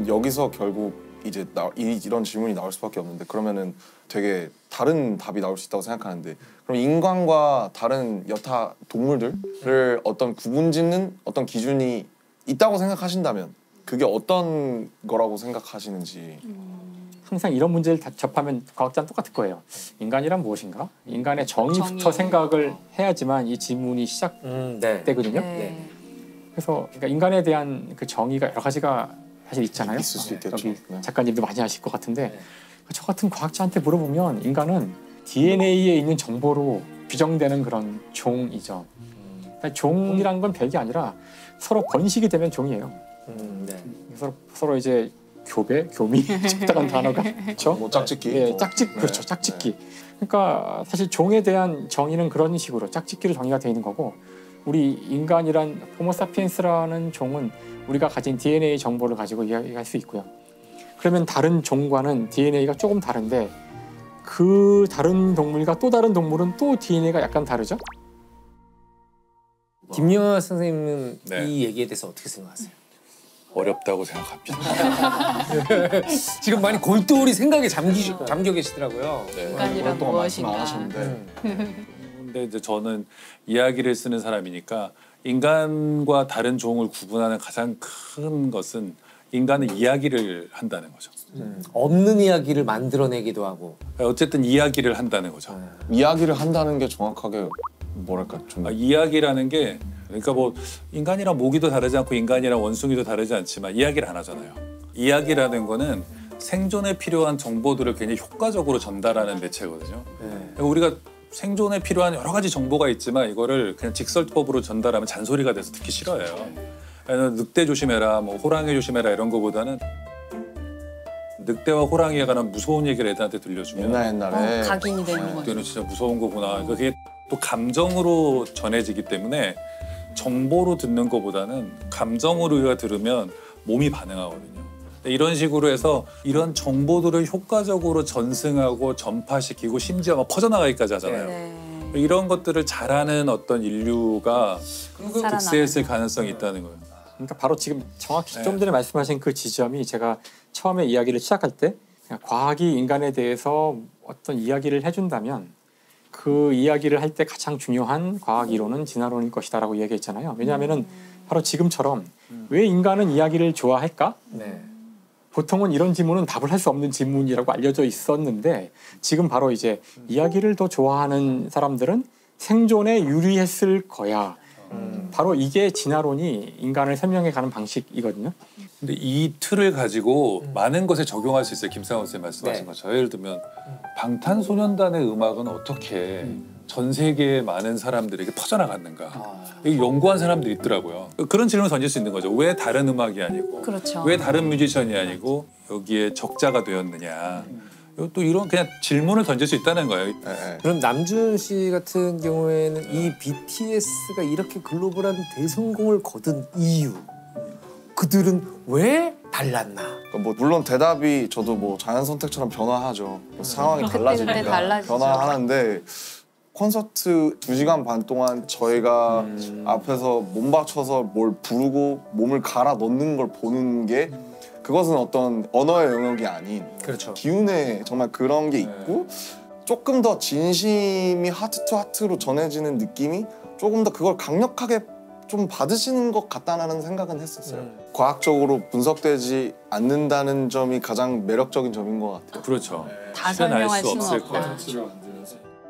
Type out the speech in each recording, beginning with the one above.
여기서 결국 이제 이런 질문이 나올 수밖에 없는데 그러면은 되게 다른 답이 나올 수 있다고 생각하는데 그럼 인간과 다른 여타 동물들을 어떤 구분짓는 어떤 기준이 있다고 생각하신다면 그게 어떤 거라고 생각하시는지. 항상 이런 문제를 접하면 과학자는 똑같을 거예요. 인간이란 무엇인가? 인간의 정의부터 생각을 해야지만 이 질문이 시작되거든요. 네. 그래서 그러니까 인간에 대한 그 정의가 여러 가지가 사실 있잖아요. 있을 수 있겠죠. 여기 작가님도 많이 아실 것 같은데 저 같은 과학자한테 물어보면 인간은 DNA에 있는 정보로 규정되는 그런 종이죠. 그러니까 종이란 건 별게 아니라 서로 번식이 되면 종이에요. 서로 이제 교미 적당한 단어가 그렇죠? 뭐 짝짓기. 예, 그렇죠. 짝짓기. 그러니까 사실 종에 대한 정의는 그런 식으로 짝짓기로 정의가 되어 있는 거고 우리 인간이란 호모사피엔스라는 종은 우리가 가진 DNA 정보를 가지고 이야기할 수 있고요. 그러면 다른 종과는 DNA가 조금 다른데 그 다른 동물과 또 다른 동물은 또 DNA가 약간 다르죠? 김영하 선생님은 이 얘기에 대해서 어떻게 생각하세요? 어렵다고 생각합니다. 지금 많이 골똘히 생각에 잠겨 계시더라고요. 인간이란 무엇인가. 근데 이제 저는 이야기를 쓰는 사람이니까 인간과 다른 종을 구분하는 가장 큰 것은 인간은 이야기를 한다는 거죠. 없는 이야기를 만들어내기도 하고. 어쨌든 이야기를 한다는 거죠. 이야기를 한다는 게 정확하게 뭐랄까 좀 이야기라는 게 그러니까 뭐 인간이랑 모기도 다르지 않고 인간이랑 원숭이도 다르지 않지만 이야기를 안 하잖아요. 이야기라는 거는 생존에 필요한 정보들을 굉장히 효과적으로 전달하는 매체거든요. 그러니까 우리가 생존에 필요한 여러 가지 정보가 있지만 이거를 그냥 직설법으로 전달하면 잔소리가 돼서 듣기 싫어해요. 늑대 조심해라, 뭐 호랑이 조심해라 이런 거보다는 늑대와 호랑이에 관한 무서운 얘기를 애들한테 들려주면 옛날에 각인이 되는 거죠. 늑대는 진짜 무서운 거구나. 그게 또 감정으로 전해지기 때문에 정보로 듣는 것보다는 감정으로 우리가 들으면 몸이 반응하거든요. 이런 식으로 해서 이런 정보들을 효과적으로 전승하고 전파시키고 심지어 막 퍼져나가기까지 하잖아요. 이런 것들을 잘하는 어떤 인류가 득세했을 가능성이 있다는 거예요. 그러니까 바로 지금 정확히 좀 전에 말씀하신 그 지점이 제가 처음에 이야기를 시작할 때 과학이 인간에 대해서 어떤 이야기를 해준다면 그 이야기를 할 때 가장 중요한 과학 이론은 진화론일 것이다라고 이야기했잖아요. 왜냐하면은 바로 지금처럼 왜 인간은 이야기를 좋아할까? 보통은 이런 질문은 답을 할 수 없는 질문이라고 알려져 있었는데 지금 바로 이제 이야기를 더 좋아하는 사람들은 생존에 유리했을 거야. 바로 이게 진화론이 인간을 설명해가는 방식이거든요. 근데 이 틀을 가지고 많은 것에 적용할 수 있어요. 김상훈 선생님 말씀하신 것처럼. 예를 들면 방탄소년단의 음악은 어떻게 전 세계의 많은 사람들에게 퍼져나갔는가. 이거 연구한 사람들이 있더라고요. 그런 질문을 던질 수 있는 거죠. 왜 다른 음악이 아니고 그렇죠. 왜 다른 뮤지션이 아니고 여기에 적자가 되었느냐. 또 이런 그냥 질문을 던질 수 있다는 거예요. 그럼 남준 씨 같은 경우에는 이 BTS가 이렇게 글로벌한 대성공을 거둔 이유, 그들은 왜 달랐나? 뭐 물론 대답이 저도 뭐 자연 선택처럼 변화하죠. 상황이 달라지니까 변화하는데 콘서트 2시간 반 동안 저희가 앞에서 몸 받쳐서 뭘 부르고 몸을 갈아 넣는 걸 보는 게 그것은 어떤 언어의 영역이 아닌 기운에 정말 그런 게 있고 조금 더 진심이 하트 투 하트로 전해지는 느낌이 조금 더 그걸 강력하게 좀 받으시는 것 같다는 생각은 했었어요. 과학적으로 분석되지 않는다는 점이 가장 매력적인 점인 것 같아요. 그렇죠. 다 설명할 수는 없다.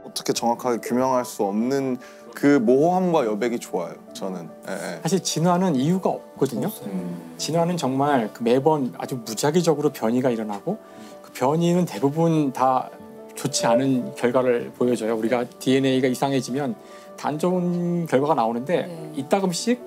어떻게 정확하게 규명할 수 없는 그 모호함과 여백이 좋아요. 저는. 사실 진화는 이유가 없거든요. 진화는 정말 매번 아주 무작위적으로 변이가 일어나고 그 변이는 대부분 다 좋지 않은 결과를 보여줘요. 우리가 DNA가 이상해지면 안 좋은 결과가 나오는데 이따금씩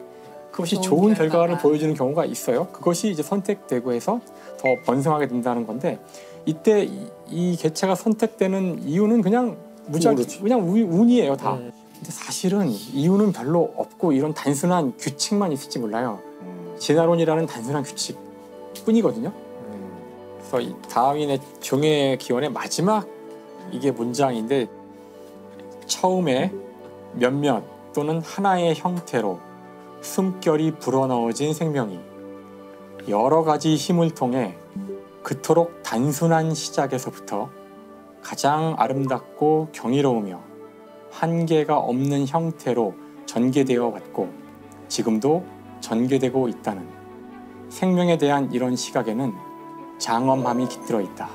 그것이 좋은 결과를 보여주는 경우가 있어요. 그것이 이제 선택되고 해서 더 번성하게 된다는 건데 이때 이 개체가 선택되는 이유는 그냥 그냥 운이에요 다. 근데 사실은 이유는 별로 없고 이런 단순한 규칙만 있을지 몰라요. 진화론이라는 단순한 규칙뿐이거든요. 그래서 이 다윈의 종의 기원의 마지막 이게 문장인데 처음에 몇몇 또는 하나의 형태로 숨결이 불어넣어진 생명이 여러 가지 힘을 통해 그토록 단순한 시작에서부터 가장 아름답고 경이로우며 한계가 없는 형태로 전개되어 왔고 지금도 전개되고 있다는 생명에 대한 이런 시각에는 장엄함이 깃들어 있다.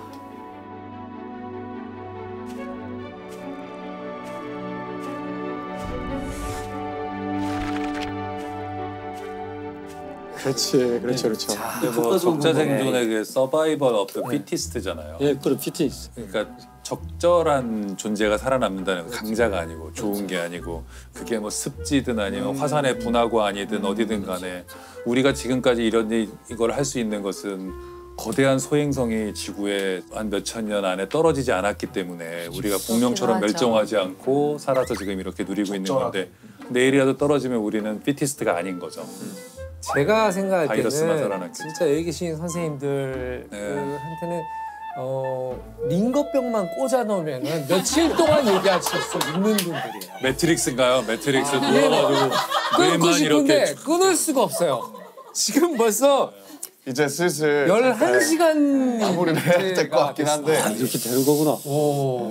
그렇지, 그렇죠. 근데 뭐 적자 생존의 그 서바이벌 오브 더 피티스트잖아요. 예, 그럼 피티스. 그러니까 적절한 존재가 살아남는다는 거, 강자가 아니고 좋은 게 아니고 그게 뭐 습지든 아니면 화산의 분화구 아니든 어디든 간에 우리가 지금까지 이걸 할 수 있는 것은 거대한 소행성이 지구에 한 몇천 년 안에 떨어지지 않았기 때문에 우리가 공룡처럼 멸종하지 않고 살아서 지금 이렇게 누리고 있는 건데 내일이라도 떨어지면 우리는 피티스트가 아닌 거죠. 제가 생각할 바이러스만 때는 살아남겠지. 진짜 여기 계신 선생님들한테는 링거병만 꽂아 놓으면 며칠 동안 얘기할 수 있는 분들이에요. 매트릭스인가요? 매트릭스 끊고 누워가지고 뇌만 싶은데 이렇게 끊을 수가 없어요. 지금 벌써 이제 슬슬 11시간 마무리를 해야 될 것 같긴 한데 이렇게 되는 거구나. 오.